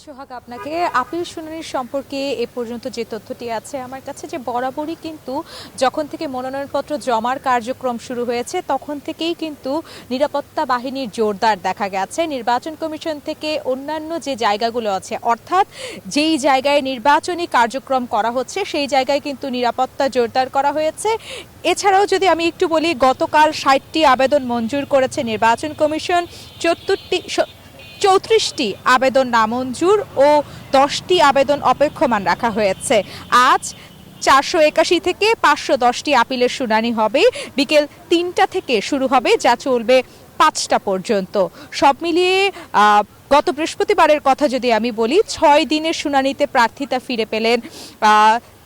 সোহাগ, আপনাকে আপিল শুনানির সম্পর্কে এ পর্যন্ত যে তথ্যটি আছে আমার কাছে, যে বরাবরই কিন্তু যখন থেকে মনোনয়নপত্র জমার কার্যক্রম শুরু হয়েছে তখন থেকেই কিন্তু নিরাপত্তা বাহিনীর জোরদার দেখা গেছে। নির্বাচন কমিশন থেকে অন্যান্য যে জায়গাগুলো আছে, অর্থাৎ যেই জায়গায় নির্বাচনী কার্যক্রম করা হচ্ছে সেই জায়গায় কিন্তু নিরাপত্তা জোরদার করা হয়েছে। এছাড়াও যদি আমি একটু বলি, গতকাল ৬০টি আবেদন মঞ্জুর করেছে নির্বাচন কমিশন, 34টি আবেদন নামঞ্জুর ও 10টি আবেদন অপেক্ষমান রাখা হয়েছে। আজ 481 থেকে 510টি আপিলের শুনানি হবে। বিকেল 3টা থেকে শুরু হবে, যা চলবে 5টা পর্যন্ত। সব মিলিয়ে গত বৃহস্পতিবারের কথা যদি আমি বলি, 6 দিনের শুনানিতে প্রার্থিতা ফিরে পেলেন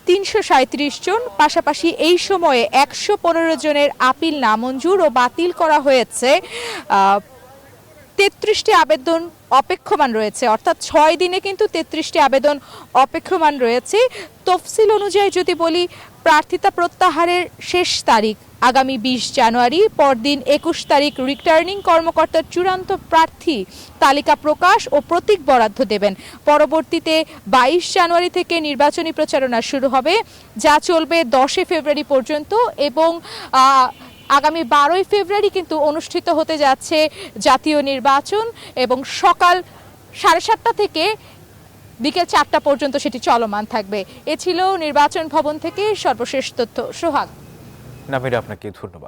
337 জন। পাশাপাশি এই সময়ে 115 জনের আপিল নামঞ্জুর ও বাতিল করা হয়েছে। 33টি আবেদন অপেক্ষমান রয়েছে, অর্থাৎ 6 দিনে কিন্তু 33টি আবেদন অপেক্ষমান রয়েছে। তফসিল অনুযায়ী যদি বলি, প্রার্থিতা প্রত্যাহারের শেষ তারিখ আগামী 20 জানুয়ারি, পরদিন 21 তারিখ রিটার্নিং কর্মকর্তার চূড়ান্ত প্রার্থী তালিকা প্রকাশ ও প্রতীক বরাদ্দ দেবেন। পরবর্তীতে 22 জানুয়ারি থেকে নির্বাচনী প্রচারণা শুরু হবে, যা চলবে 10 ফেব্রুয়ারি পর্যন্ত, এবং আগামী 12 ফেব্রুয়ারি কিন্তু অনুষ্ঠিত হতে যাচ্ছে জাতীয় নির্বাচন, এবং সকাল 7:30 থেকে বিকেল 4টা পর্যন্ত সেটি চলমান থাকবে। এ ছিল নির্বাচন ভবন থেকে সর্বশেষ তথ্য। সোহাগ। নামিরা, আপনাকে ধন্যবাদ।